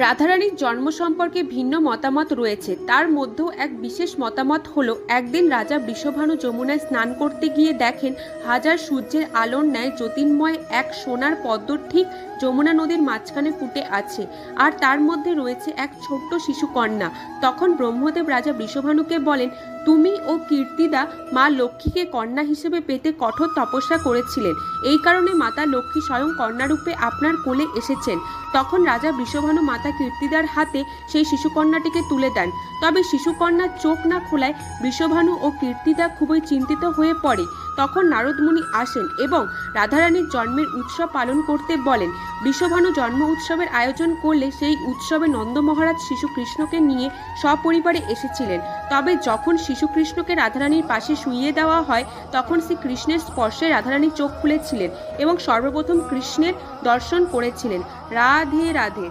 রাধারানীর জন্ম সম্পর্কে ভিন্ন মতামত রয়েছে। তার মধ্যেও এক বিশেষ মতামত হলো, একদিন রাজা বৃষভানু যমুনায় স্নান করতে গিয়ে দেখেন হাজার সূর্যের আলোর ন্যায় জ্যোতির্ময় এক সোনার পদ্ম ঠিক যমুনা নদীর মাঝখানে ফুটে আছে, আর তার মধ্যে রয়েছে এক ছোট্ট শিশুকন্যা। তখন ব্রহ্মদেব রাজা বৃষভানুকে বলেন, তুমি ও কীর্তিদা মা লক্ষ্মীকে কন্যা হিসেবে পেতে কঠোর তপস্যা করেছিলেন, এই কারণে মাতা লক্ষ্মী স্বয়ং কন্যারূপে আপনার কোলে এসেছেন। তখন রাজা বৃষভানু মাতা কীর্তিদার হাতে সেই শিশুকন্যাটিকে তুলে দেন। তবে শিশুকন্যার চোখ না খোলায় বৃষভানু ও কীর্তিদা খুবই চিন্তিত হয়ে পড়ে। তখন নারদ মুনি আসেন এবং রাধারানীর জন্মের উৎসব পালন করতে বলেন। বৃষভানু জন্ম উৎসবের আয়োজন করলে সেই উৎসবে নন্দ মহারাজ শিশুকৃষ্ণকে নিয়ে সপরিবারে এসেছিলেন। তবে যখন শিশুকৃষ্ণকে রাধারানীর পাশে শুইয়ে দেওয়া হয়, তখন শ্রী কৃষ্ণের স্পর্শে রাধারানী চোখ খুলেছিলেন এবং সর্বপ্রথম কৃষ্ণের দর্শন করেছিলেন। রাধে রাধে।